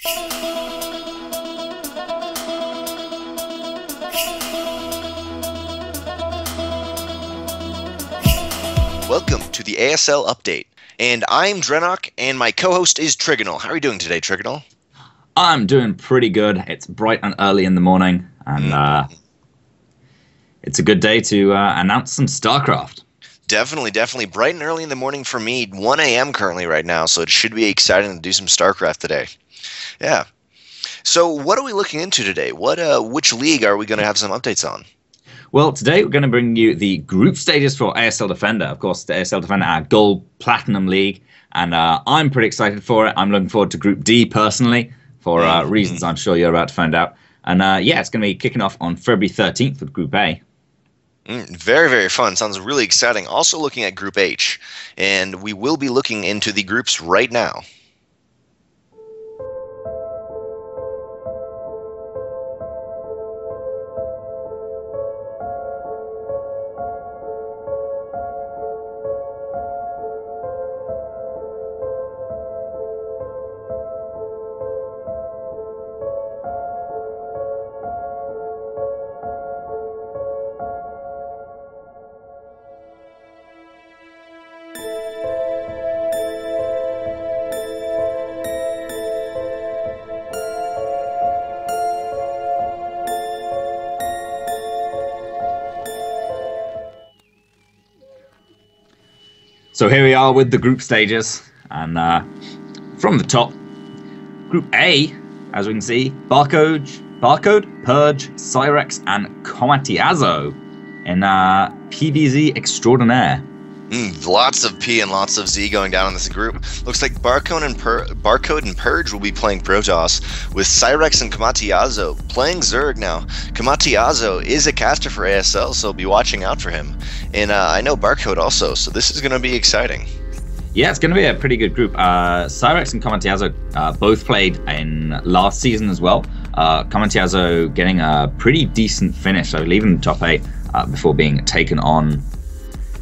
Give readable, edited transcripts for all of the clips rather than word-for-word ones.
Welcome to the ASL update, and I'm Drenok, and my co-host is Trigonal. How are you doing today, Trigonal? I'm doing pretty good. It's bright and early in the morning, and it's a good day to announce some StarCraft. Definitely. Bright and early in the morning for me. 1 a.m. currently right now, so it should be exciting to do some StarCraft today. Yeah. So what are we looking into today? Which league are we going to have some updates on? Well, today we're going to bring you the group stages for ASL Defender. Of course, the ASL Defender, our Gold Platinum League, and I'm pretty excited for it. I'm looking forward to Group D personally, for reasons I'm sure you're about to find out. And yeah, it's going to be kicking off on February 13th with Group A. Very fun. Sounds really exciting. Also looking at Group H, and we will be looking into the groups right now. So here we are with the group stages, and from the top, Group A, as we can see, Barcode, Purge, Cyrex, and Comatiazo in PvZ Extraordinaire. Lots of P and lots of Z going down in this group. Looks like Barcode and Purge will be playing Protoss, with Cyrex and Comatiazo playing Zerg now. Comatiazo is a caster for ASL, so be watching out for him. And I know Barcode also, so this is going to be exciting. Yeah, it's going to be a pretty good group. Cyrex and Comatiazo both played in last season as well. Comatiazo getting a pretty decent finish, I believe, in the top 8 before being taken on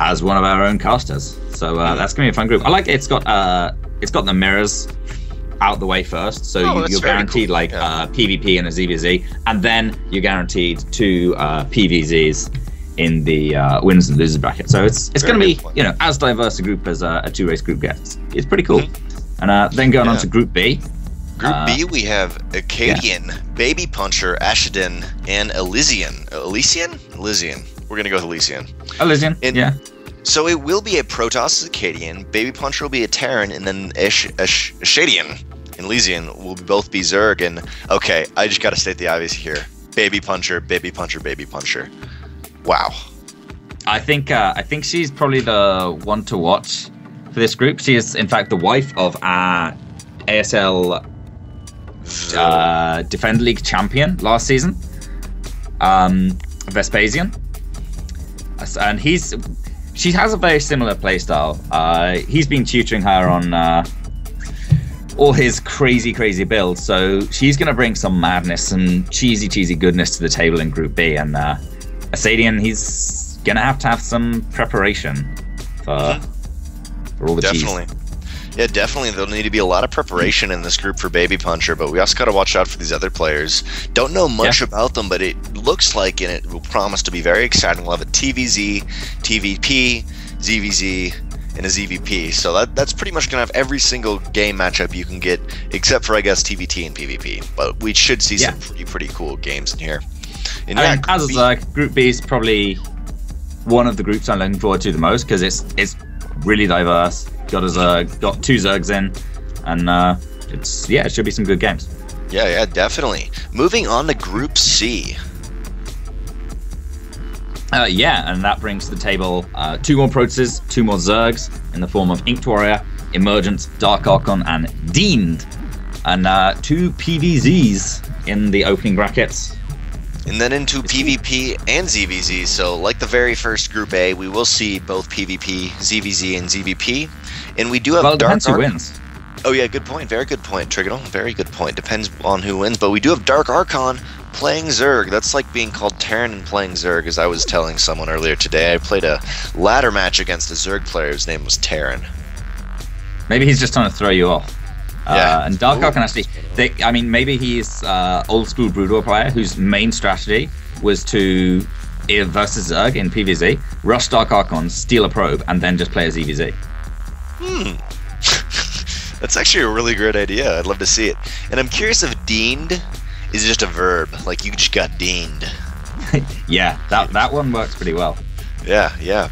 as one of our own casters. So that's going to be a fun group. I like it. It's got the mirrors out the way first, so you're guaranteed cool. PvP and a ZVZ, and then you're guaranteed 2 PvZs in the winners and losers bracket. So it's going to be as diverse a group as a 2-race group gets. It's pretty cool. And then going on to Group B. Group B, we have Acadian, Baby Puncher, Ashidin, and Elysian. Elysian. We're going to go with Elysian. Elysian, yeah. So it will be a Protoss Acadian, Baby Puncher will be a Terran, and then Ashadian and Elysian will both be Zerg. And okay, I just got to state the obvious here. Baby Puncher, Baby Puncher, Baby Puncher. Wow. I think she's probably the one to watch for this group. She is, in fact, the wife of our ASL Defender League champion last season, Vespasian. And she has a very similar playstyle. He's been tutoring her on all his crazy builds, so she's going to bring some madness, some cheesy goodness to the table in Group B. And Asadian, he's going to have some preparation for all the cheese. Yeah, definitely. There'll need to be a lot of preparation in this group for Baby Puncher, but we also got to watch out for these other players. Don't know much about them, but it looks like, and it will promise to be very exciting. We'll have a TVZ, TVP, ZVZ, and a ZVP. So that's pretty much going to have every single game matchup you can get, except for, I guess, TVT and PvP. But we should see some pretty cool games in here. And Group B is probably one of the groups I'm looking forward to the most, because it's really diverse. Got 2 Zergs in, and it should be some good games. Yeah, definitely. Moving on to Group C. And that brings to the table 2 more Protoss, 2 more Zergs in the form of Inked Warrior, Emergence, Dark Archon, and Deemed, and 2 PvZs in the opening brackets. And then into PvP and ZVZ. So like the very first Group A, we will see both PvP, ZVZ, and ZVP. And we do have Dark Archon. Who wins. Oh yeah, good point. Very good point, Trigonal. Very good point. Depends on who wins. But we do have Dark Archon playing Zerg. That's like being called Terran and playing Zerg, as I was telling someone earlier today. I played a ladder match against a Zerg player whose name was Terran. Maybe he's just trying to throw you off. And Dark Archon actually, I mean, maybe he's old school Brood War player whose main strategy was to versus Zerg in PvZ, rush Dark Archon, steal a probe, and then just play as EVZ. That's actually a really great idea. I'd love to see it. And I'm curious if deaned is just a verb, like you just got deaned. Yeah, that one works pretty well. Yeah.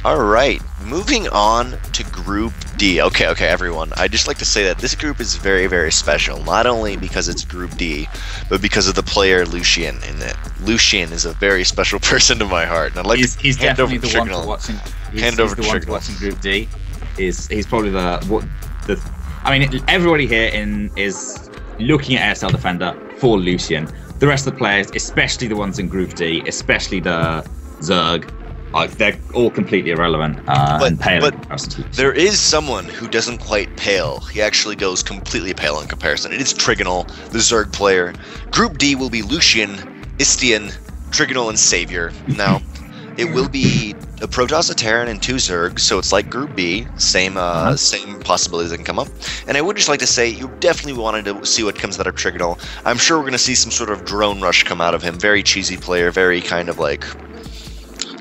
All right, moving on to Group D. Okay, everyone. I'd just like to say that this group is very, very special, not only because it's Group D, but because of the player Lucian in it. Lucian is a very special person to my heart, and I'd like to hand over to Trigonal. He's the one watching Group D. He's probably I mean, everybody here is looking at ASL Defender for Lucian. The rest of the players, especially the ones in Group D, especially the Zerg, they're all completely irrelevant and pale. But there is someone who doesn't quite pale. He actually goes completely pale in comparison. It is Trigonal, the Zerg player. Group D will be Lucian, Istian, Trigonal, and Savior. Now, it will be a Protoss, a Terran, and 2 Zergs, so it's like Group B, same possibilities that can come up. And I would just like to say, you definitely wanted to see what comes out of Trigonal. I'm sure we're going to see some sort of drone rush come out of him. Very cheesy player, very kind of like...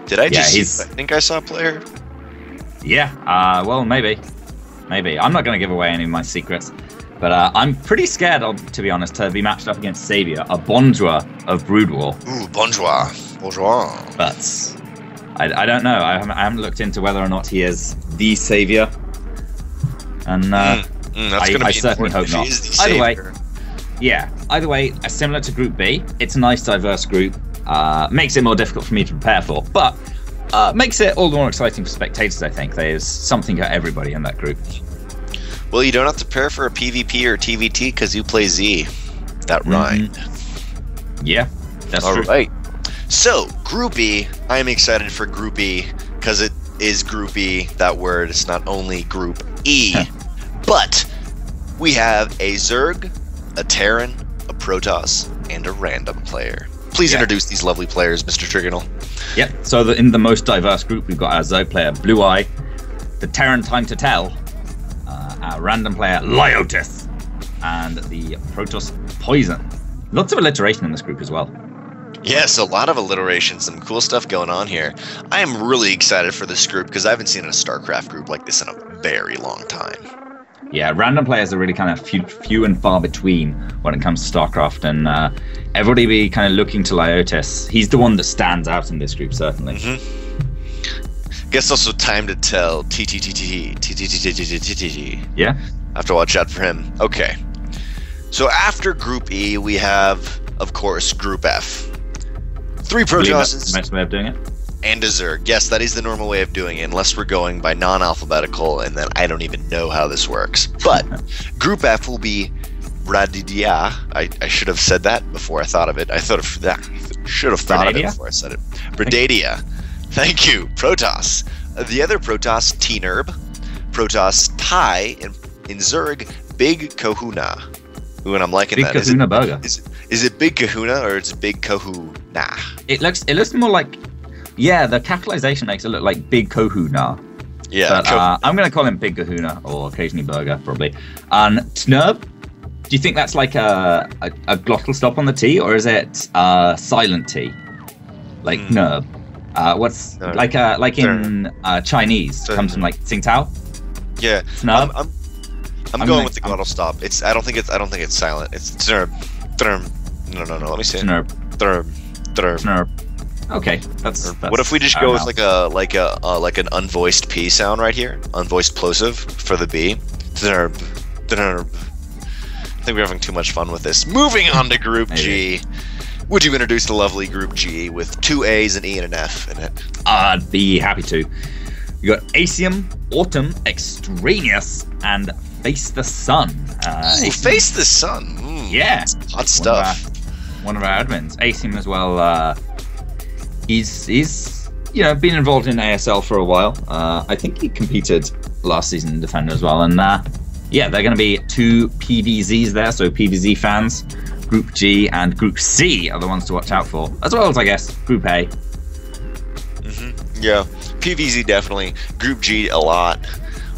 Did I just I think I saw a player? Yeah, well, maybe. I'm not going to give away any of my secrets, but I'm pretty scared, to be honest, to be matched up against Savior, a Bonjour of Brood War. Ooh, Bonjour. But I don't know. I haven't looked into whether or not he is the Savior. And I certainly hope not. Either way, similar to Group B, it's a nice, diverse group. Makes it more difficult for me to prepare for, but makes it all the more exciting for spectators, I think. There's something for everybody in that group. Well, you don't have to prepare for a PvP or TVT because you play Z. That rhymed. Yeah, that's true. All right. So, Group E, I'm excited for Group E because it is Group E, that word. It's not only Group E, but we have a Zerg, a Terran, a Protoss, and a random player. Please introduce these lovely players, Mr. Trigonal. Yep, so in the most diverse group, we've got our Zerg player, Blue Eye, the Terran Time to Tell, our random player, Lyotis, and the Protoss Poison. Lots of alliteration in this group as well. Yes, a lot of alliteration, some cool stuff going on here. I am really excited for this group because I haven't seen a StarCraft group like this in a very long time. Yeah, random players are really kind of few and far between when it comes to StarCraft, and everybody be kind of looking to Lyotis. He's the one that stands out in this group, certainly. Guess also Time to Tell. Yeah. I have to watch out for him. Okay. So after Group E, we have, of course, Group F. 3 Protosses. Nice way of doing it. And a Zerg. Yes, that is the normal way of doing it, unless we're going by non-alphabetical, and then I don't even know how this works. But Group F will be Bradidia. I should have said that before I thought of it. I thought of that. Should have thought of it before I said it. Bradadia. Thank you. Protoss. The other Protoss, T-Nerb. Protoss, Tai. In Zerg, Big Kahuna. Ooh, and I'm liking that. Big Kahuna Burger. Is it Big Kahuna or it's Big Kahuna? It looks more like... Yeah, the capitalization makes it look like Big Kahuna. Yeah. But, I'm going to call him Big Kahuna, or occasionally Burger, probably. And Tnerb, do you think that's like a glottal stop on the T, or is it silent T? Like Nerb. What's Nerb. like in Chinese? Comes from like Tsingtao. Yeah. Tnerb. I'm going with the glottal stop. I don't think it's silent. It's Tnerb. No. Let me see. Tnerb. Tnerb. Okay, that's what if we just go with like an unvoiced P sound right here, unvoiced plosive for the B. I think we're having too much fun with this. Moving on to Group G. Would you introduce the lovely Group G with 2 A's, an E, and an F in it? I'd be happy to. You got Asium, Autumn, Extraneous, and Face the Sun. Face the Sun. Yeah, hot stuff. One of our admins, Asium as well. He's been involved in ASL for a while. I think he competed last season in Defender as well. And they're going to be 2 PVZs there. So PVZ fans, Group G and Group C are the ones to watch out for, as well as I guess Group A. Yeah, PVZ definitely. Group G a lot.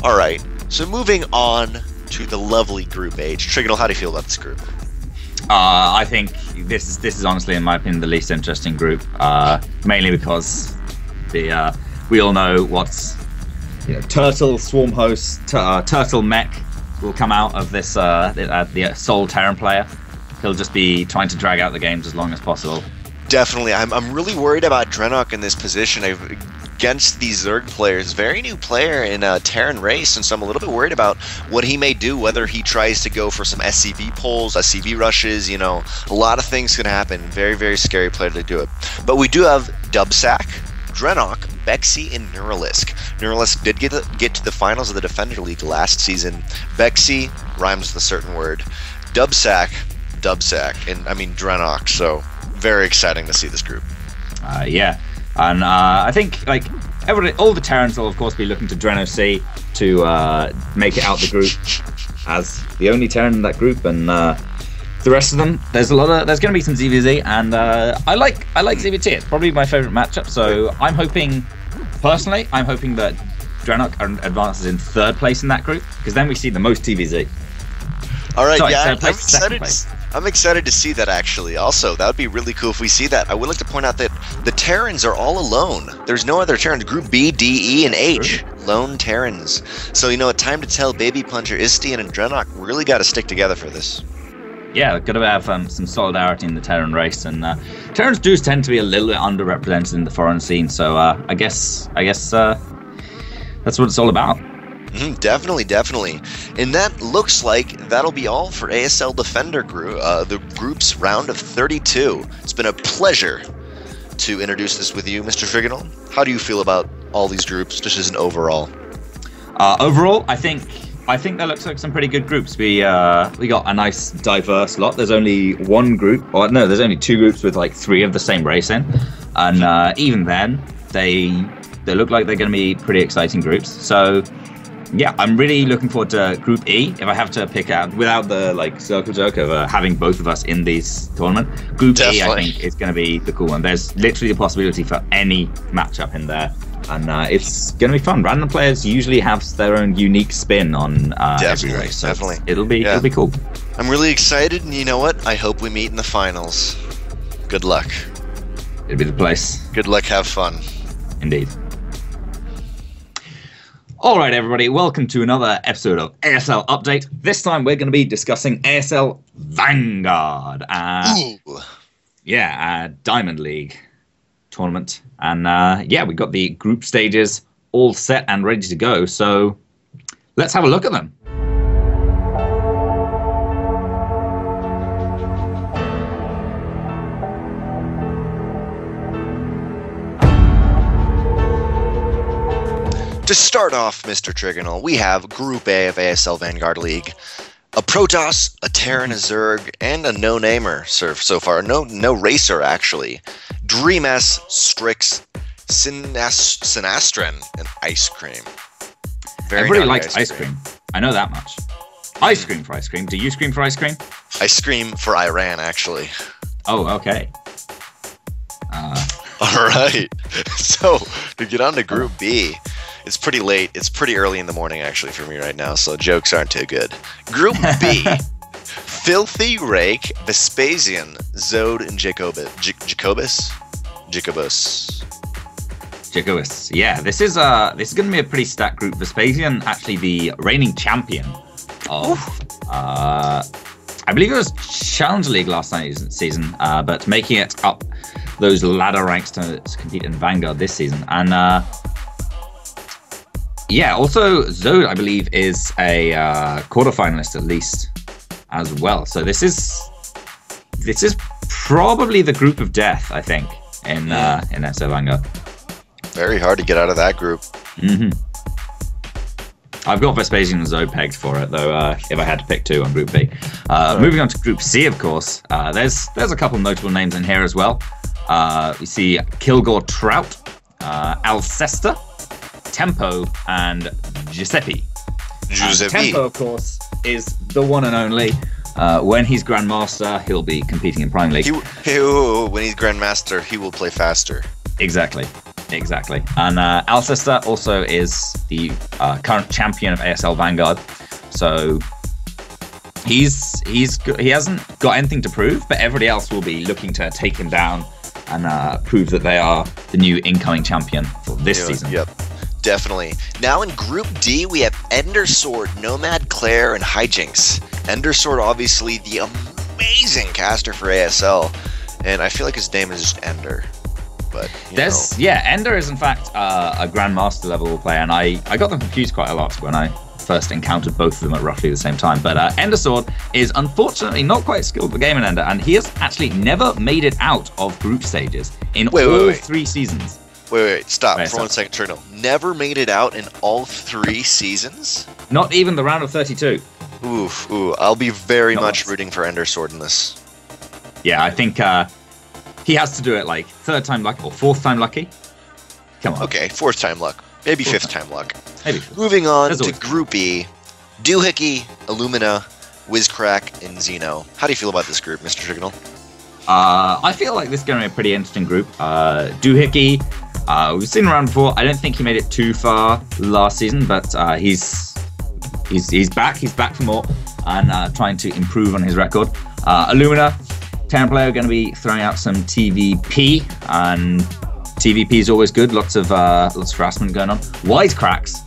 All right. So moving on to the lovely Group H. Trigonal, how do you feel about this group? I think this is honestly, in my opinion, the least interesting group. Mainly because we all know what's Turtle, Swarm Host, Turtle Mech will come out of this. The sole Terran player, he'll just be trying to drag out the games as long as possible. Definitely, I'm really worried about Drenok in this position. Against these Zerg players, very new player in a Terran race, and so I'm a little bit worried about what he may do, whether he tries to go for some SCV pulls, SCV rushes, a lot of things can happen. Very, very scary player to do it. But we do have Dubsack, Drenok, Bexy, and Neuralisk. Neuralisk did get to the finals of the Defender League last season. Bexy rhymes with a certain word. Dubsack, and I mean Drenok, so very exciting to see this group. Yeah. And I think all the Terrans will of course be looking to Dreno C to make it out the group as the only Terran in that group, and the rest of them, there's going to be some ZVZ, and I like ZVT. It's probably my favorite matchup. So I'm hoping that Drenok advances in 3rd place in that group, because then we see the most TVZ. All right, Sorry, I'm excited to see that, actually. Also, that would be really cool if we see that. I would like to point out that the Terrans are all alone. There's no other Terrans. Group B, D, E, and H. Lone Terrans. So, time to tell Baby Puncher, Istian, and Drenok really got to stick together for this. Yeah, got to have some solidarity in the Terran race, and Terrans do tend to be a little bit underrepresented in the foreign scene. So I guess that's what it's all about. Definitely. And that looks like that'll be all for ASL Defender Group, the group's round of 32. It's been a pleasure to introduce this with you, Mr. Trigonal. How do you feel about all these groups, just as an overall? Overall, I think that looks like some pretty good groups. We got a nice diverse lot. There's only one group, or no, there's only 2 groups with 3 of the same race in, and even then, they look like they're going to be pretty exciting groups. So. Yeah, I'm really looking forward to Group E. If I have to pick out, without the circle jerk of having both of us in this tournament, Group E, I think, is going to be the cool one. There's literally the possibility for any matchup in there, and it's going to be fun. Random players usually have their own unique spin on every race, so it'll be cool. I'm really excited, and you know what? I hope we meet in the finals. Good luck. It'll be the place. Good luck. Have fun. Indeed. All right, everybody, welcome to another episode of ASL Update. This time we're going to be discussing ASL Vanguard. Diamond League tournament. And we got the group stages all set and ready to go. So let's have a look at them. To start off, Mr. Trigonal, we have Group A of ASL Vanguard League. A Protoss, a Terran, a Zerg, and a no-namer so far. No racer, actually. Dream S, Strix, Sinastran, and Ice Cream. Everybody likes ice cream. I know that much. I scream for ice cream. Do you scream for ice cream? I scream for Iran, actually. Oh, okay. All right. So, to get on to Group B... It's pretty late. It's pretty early in the morning, actually, for me right now, so jokes aren't too good. Group B, Filthy Rake, Vespasian, Zode, and Jacobus. Yeah, this is going to be a pretty stacked group. Vespasian, actually the reigning champion of, I believe it was Challenge League last season, but making it up those ladder ranks to compete in Vanguard this season. And also Zode, I believe, is a quarterfinalist at least as well. So this is probably the group of death, I think, in ASL Vanguard. Very hard to get out of that group. Mm-hmm. I've got Vespasian and Zode pegged for it, though, if I had to pick 2 on Group B. Moving on to Group C, of course, there's a couple notable names in here as well. We see Kilgore Trout, Alcesta, Tempo, and Giuseppe. Tempo, of course, is the one and only. When he's Grandmaster, he'll be competing in Prime League. When he's Grandmaster, he will play faster. Exactly. And Alcesta also is the current champion of ASL Vanguard. So he hasn't got anything to prove, but everybody else will be looking to take him down and prove that they are the new incoming champion for this season. Yep, definitely. Now in Group D, we have Endersword, Nomad, Claire, and Hijinks. Endersword, obviously the amazing caster for ASL, and I feel like his name is just Ender. But Ender is in fact a Grandmaster level player, and I got them confused quite a lot when I first encountered both of them at roughly the same time. But Endersword is unfortunately not quite skilled for Game and Ender, and he has actually never made it out of group stages in all 3 seasons. Wait, stop for 1 second, Turno. Never made it out in all 3 seasons? Not even the round of 32. Ooh, I'll be very much rooting for Endersword in this. Yeah, I think he has to do it like 3rd time lucky or 4th time lucky. Come on. Okay, 4th time luck. Maybe 5th time luck. Maybe. Moving on to Group E. Doohickey, Illumina, Wizcrack, and Xeno. How do you feel about this group, Mr. Trigonal? I feel like this is going to be a pretty interesting group. Doohickey, we've seen him around before. I don't think he made it too far last season, but he's back. He's back for more and trying to improve on his record. Illumina, Terran player, going to be throwing out some TVP, and TVP is always good. Lots of harassment going on. Wisecracks,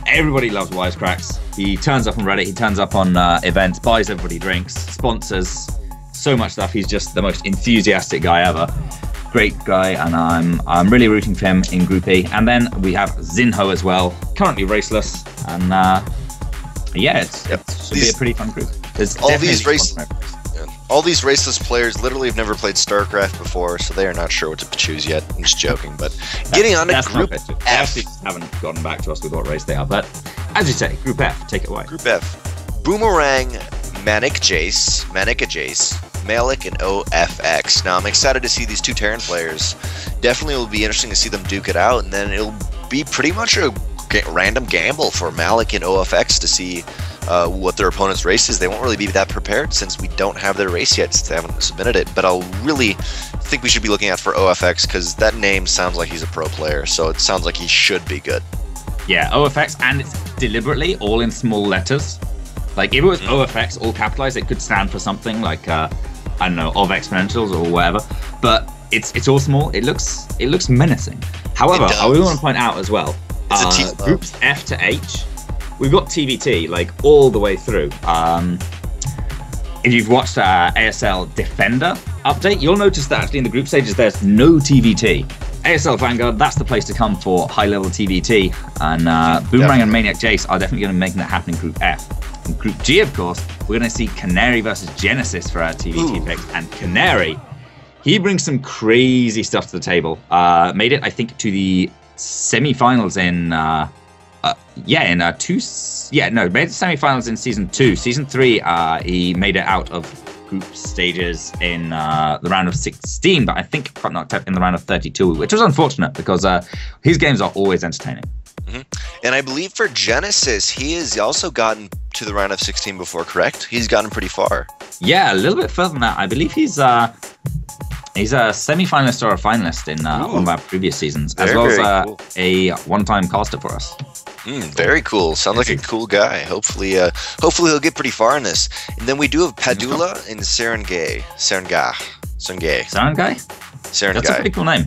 everybody loves Wisecracks. He turns up on Reddit. He turns up on events, buys everybody drinks, sponsors so much stuff. He's just the most enthusiastic guy ever. Great guy, and I'm really rooting for him in Group E. And then we have Zinho as well, currently raceless, and it's should be a pretty fun group. All these raceless players literally have never played StarCraft before, so they are not sure what to choose yet. I'm just joking, but getting on to Group F. They actually haven't gotten back to us with what race they are, but as you say, Group F, take it away. Group F. Boomerang, Manic Jace, Malik, and OFX. Now, I'm excited to see these 2 Terran players. Definitely will be interesting to see them duke it out, and then it'll be pretty much a random gamble for Malik and OFX to see what their opponent's race is. They won't really be that prepared since we don't have their race yet, since they haven't submitted it. But I'll really think we should be looking out for OFX because that name sounds like he's a pro player, so it sounds like he should be good. Yeah, OFX, and it's deliberately all in small letters. Like if it was OFX all capitalized, it could stand for something like I don't know, of exponentials or whatever. But it's all small. It looks menacing. However, I will want to point out as well, groups F to H. We've got TVT like all the way through. If you've watched ASL Defender update, you'll notice that actually in the group stages there's no TVT. ASL Vanguard, that's the place to come for high-level TVT, and Boomerang and Maniac Jace are definitely going to be making that happen in Group F. In Group G, of course, we're going to see Canary versus Genesis for our TVT picks, and Canary, he brings some crazy stuff to the table. Made it, I think, to the semi-finals in made the semi-finals in Season 2. Season 3, he made it out of group stages in the round of 16, but I think got knocked out in the round of 32, which was unfortunate because his games are always entertaining. And I believe for Genesis, he has also gotten to the round of 16 before, correct? He's gotten pretty far. Yeah, a little bit further than that. I believe he's a semi-finalist or a finalist in one of our previous seasons, as well as a one-time caster for us. Very cool. Sounds like a cool guy. Hopefully he'll get pretty far in this. And then we do have Padula and Serengay. That's a pretty cool name.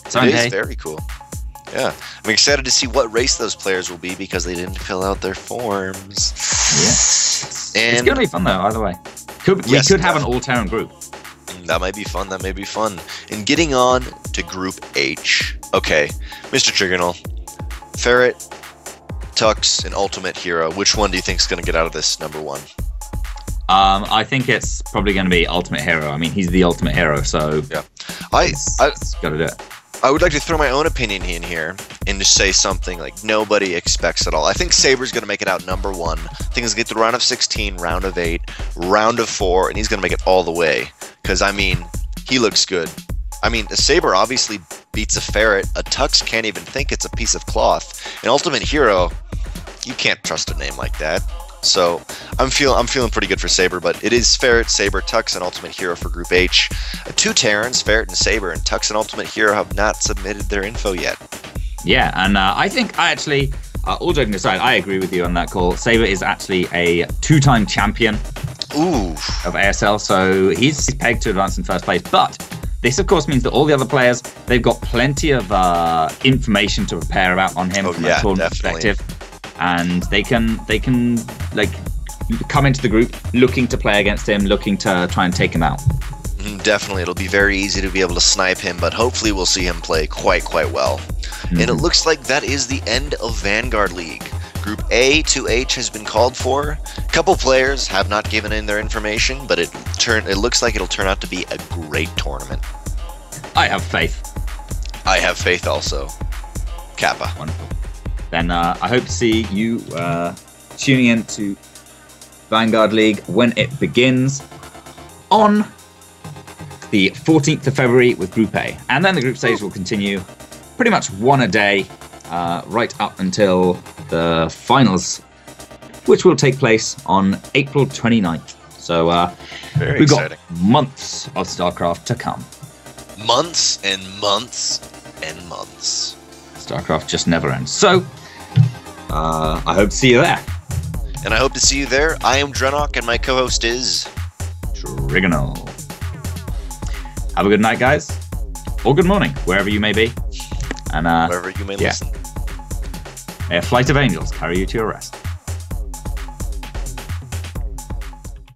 It is very cool. Yeah, I'm excited to see what race those players will be because they didn't fill out their forms. Yeah, it's gonna be fun though. Either way, we could have an all-Terran group. That might be fun. And getting on to Group H. Okay, Mr. Trigonal, Ferret, Tux, and Ultimate Hero. Which one do you think is going to get out of this number 1? I think it's probably going to be Ultimate Hero. I mean, he's the Ultimate Hero, so yeah, I got to do it. I would like to throw my own opinion in here and just say something like nobody expects at all. I think Saber's going to make it out number 1. I think he's going to get to the round of 16, round of 8, round of 4, and he's going to make it all the way. Because, I mean, he looks good. I mean, a Saber obviously beats a Ferret. A Tux can't even think it's a piece of cloth. An Ultimate Hero, you can't trust a name like that. So I'm feeling pretty good for Saber, but it is Ferret, Saber, Tux, and Ultimate Hero for Group H. 2 Terrans, Ferret and Saber, and Tux and Ultimate Hero have not submitted their info yet. Yeah, and I think All joking aside, I agree with you on that call. Saber is actually a 2-time champion of ASL, so he's pegged to advance in first place. But this, of course, means that all the other players, they've got plenty of information to prepare about on him from a tournament perspective, and they can like come into the group looking to play against him, looking to try and take him out. Definitely, it'll be very easy to be able to snipe him, but hopefully we'll see him play quite well. And it looks like that is the end of Vanguard League. Group A to H has been called for. A couple players have not given in their information, but it looks like it'll turn out to be a great tournament. I have faith. I have faith also. Kappa. Wonderful. Then I hope to see you tuning in to Vanguard League when it begins on the 14th of February with Group A. And then the group stage will continue pretty much one a day right up until the finals, which will take place on April 29th. So we've got months of StarCraft to come. Months and months and months. StarCraft just never ends. So I hope to see you there. And I hope to see you there. I am Drenok, and my co-host is Trigonal. Have a good night, guys. Or good morning, wherever you may be. And wherever you may listen. May a flight of angels carry you to your rest.